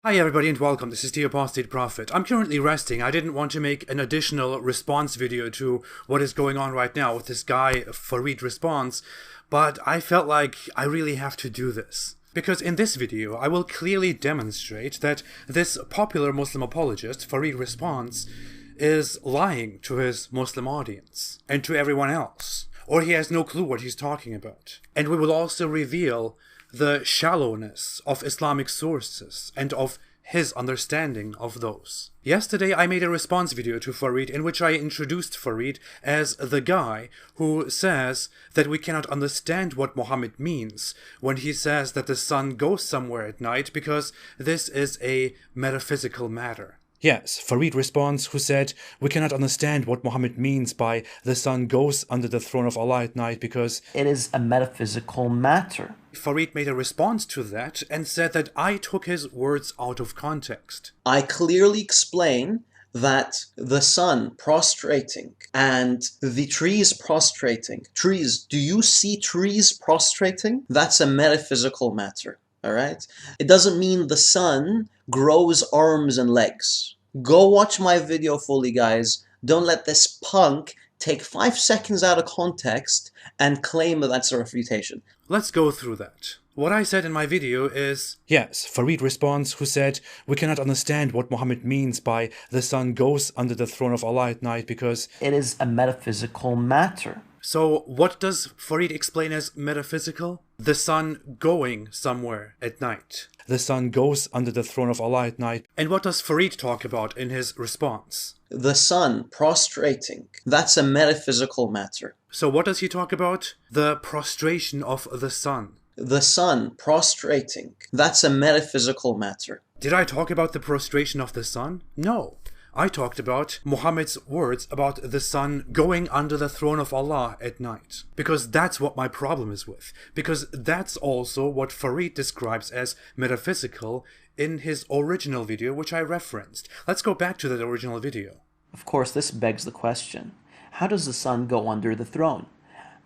Hi everybody and welcome, this is the Apostate Prophet. I'm currently resting. I didn't want to make an additional response video to what is going on right now with this guy, Farid Response, but I felt like I really have to do this. Because in this video, I will clearly demonstrate that this popular Muslim apologist, Farid Response, is lying to his Muslim audience and to everyone else, or he has no clue what he's talking about. And we will also reveal the shallowness of Islamic sources and of his understanding of those. Yesterday I made a response video to Farid in which I introduced Farid as the guy who says that we cannot understand what Muhammad means when he says that the sun goes somewhere at night because this is a metaphysical matter. Yes, Farid Response, who said, we cannot understand what Muhammad means by the sun goes under the throne of Allah at night because it is a metaphysical matter. Farid made a response to that and said that I took his words out of context. I clearly explain that the sun prostrating and the trees prostrating. Trees, do you see trees prostrating? That's a metaphysical matter. All right? It doesn't mean the sun grows arms and legs. Go watch my video fully, guys. Don't let this punk take 5 seconds out of context and claim that that's a refutation. Let's go through that. What I said in my video is, yes, Farid Response, who said, we cannot understand what Muhammad means by the sun goes under the throne of Allah at night because it is a metaphysical matter. So what does Farid explain as metaphysical? The sun going somewhere at night. The sun goes under the throne of Allah at night. And what does Farid talk about in his response? The sun prostrating. That's a metaphysical matter. So what does he talk about? The prostration of the sun. The sun prostrating. That's a metaphysical matter. Did I talk about the prostration of the sun? No. I talked about Muhammad's words about the sun going under the throne of Allah at night. Because that's what my problem is with. Because that's also what Farid describes as metaphysical in his original video, which I referenced. Let's go back to that original video. Of course, this begs the question, how does the sun go under the throne?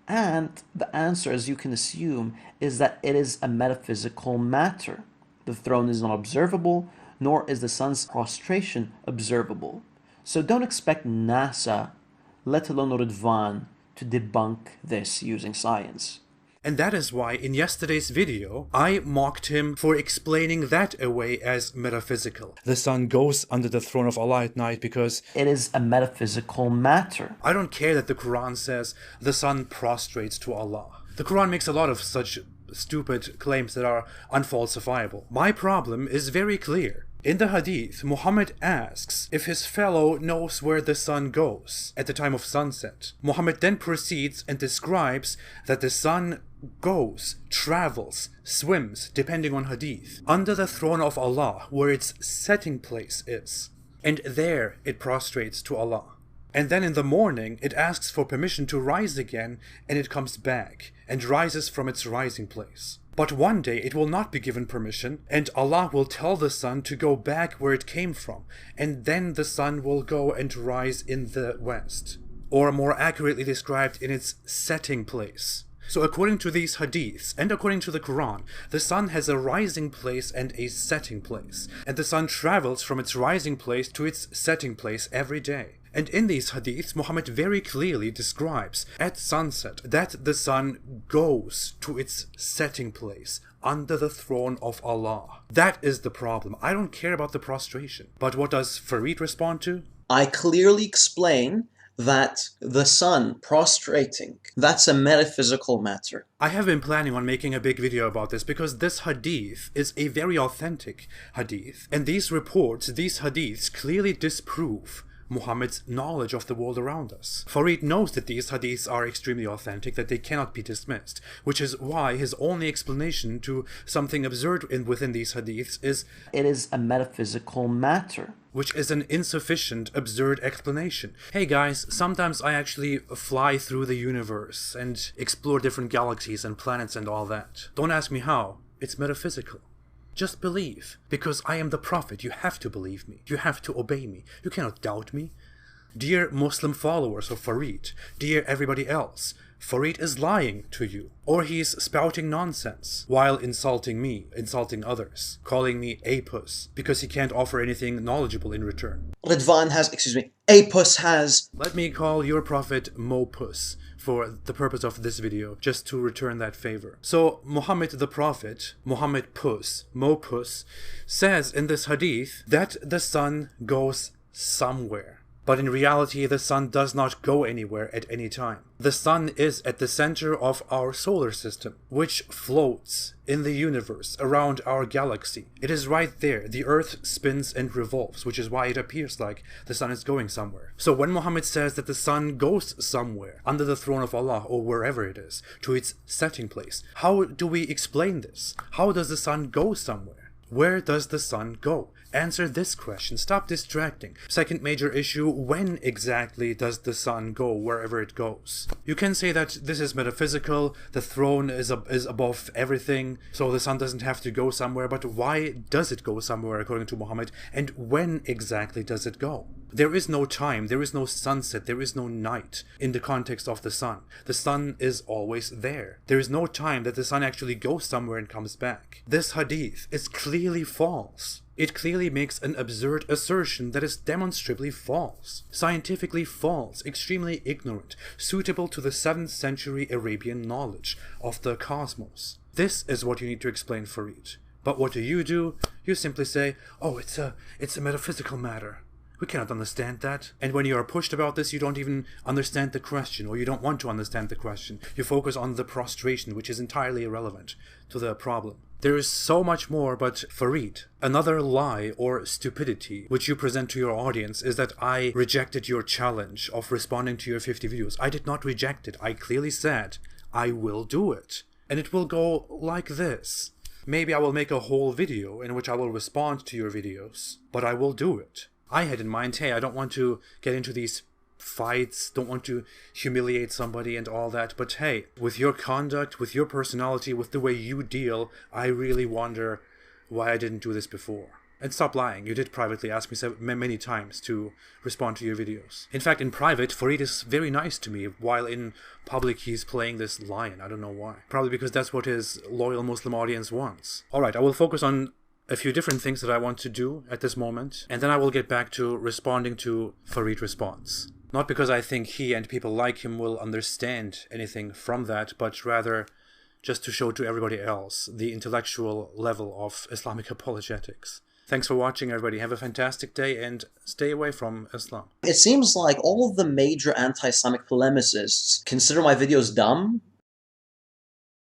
And the answer, as you can assume, is that it is a metaphysical matter. The throne is not observable, nor is the sun's prostration observable. So don't expect NASA, let alone Ridvan, to debunk this using science. And that is why in yesterday's video, I mocked him for explaining that away as metaphysical. The sun goes under the throne of Allah at night because it is a metaphysical matter. I don't care that the Quran says the sun prostrates to Allah. The Quran makes a lot of such stupid claims that are unfalsifiable. My problem is very clear. In the hadith, Muhammad asks if his fellow knows where the sun goes at the time of sunset. Muhammad then proceeds and describes that the sun goes, travels, swims, depending on hadith, under the throne of Allah, where its setting place is. And there it prostrates to Allah. And then in the morning, it asks for permission to rise again, and it comes back, and rises from its rising place. But one day it will not be given permission, and Allah will tell the sun to go back where it came from, and then the sun will go and rise in the west, or more accurately described, in its setting place. So according to these hadiths, and according to the Quran, the sun has a rising place and a setting place, and the sun travels from its rising place to its setting place every day. And in these hadiths, Muhammad very clearly describes at sunset that the sun goes to its setting place under the throne of Allah. That is the problem. I don't care about the prostration. But what does Farid respond to? I clearly explain that the sun prostrating, that's a metaphysical matter. I have been planning on making a big video about this because this hadith is a very authentic hadith. And these reports, these hadiths clearly disprove Muhammad's knowledge of the world around us. Farid knows that these hadiths are extremely authentic, that they cannot be dismissed, which is why his only explanation to something absurd within these hadiths is it is a metaphysical matter. Which is an insufficient, absurd explanation. Hey guys, sometimes I actually fly through the universe and explore different galaxies and planets and all that. Don't ask me how, it's metaphysical. Just believe, because I am the Prophet. You have to believe me. You have to obey me. You cannot doubt me. Dear Muslim followers of Farid, dear everybody else, Farid is lying to you, or he's spouting nonsense while insulting me, insulting others, calling me a puss because he can't offer anything knowledgeable in return. Ridvan has, excuse me, Apus has... Let me call your prophet Mopus for the purpose of this video, just to return that favor. So Muhammad the Prophet, Muhammad Puss, Mopus, says in this hadith that the sun goes somewhere. But in reality, the sun does not go anywhere at any time. The sun is at the center of our solar system, which floats in the universe around our galaxy. It is right there. The earth spins and revolves, which is why it appears like the sun is going somewhere. So when Muhammad says that the sun goes somewhere, under the throne of Allah or wherever it is, to its setting place, how do we explain this? How does the sun go somewhere? Where does the sun go? Answer this question. Stop distracting. Second major issue, when exactly does the sun go wherever it goes? You can say that this is metaphysical, the throne is above everything, so the sun doesn't have to go somewhere, but why does it go somewhere according to Muhammad, and when exactly does it go? There is no time, there is no sunset, there is no night in the context of the sun. The sun is always there. There is no time that the sun actually goes somewhere and comes back. This hadith is clearly false. It clearly makes an absurd assertion that is demonstrably false, scientifically false, extremely ignorant, suitable to the 7th century Arabian knowledge of the cosmos. This is what you need to explain, Farid. But what do? You simply say, oh, it's a metaphysical matter. We cannot understand that. And when you are pushed about this, you don't even understand the question, or you don't want to understand the question. You focus on the prostration, which is entirely irrelevant to the problem. There is so much more, but Farid, another lie or stupidity which you present to your audience is that I rejected your challenge of responding to your 50 videos. I did not reject it. I clearly said, I will do it. And it will go like this. Maybe I will make a whole video in which I will respond to your videos, but I will do it. I had in mind, hey, I don't want to get into these fights, don't want to humiliate somebody and all that, but hey, with your conduct, with your personality, with the way you deal, I really wonder why I didn't do this before. And stop lying, you did privately ask me many times to respond to your videos. In fact, in private, Farid is very nice to me, while in public he's playing this lion. I don't know why. Probably because that's what his loyal Muslim audience wants. Alright, I will focus on a few different things that I want to do at this moment, and then I will get back to responding to Farid's response. Not because I think he and people like him will understand anything from that, but rather just to show to everybody else the intellectual level of Islamic apologetics. Thanks for watching, everybody. Have a fantastic day and stay away from Islam. It seems like all of the major anti-Islamic polemicists consider my videos dumb,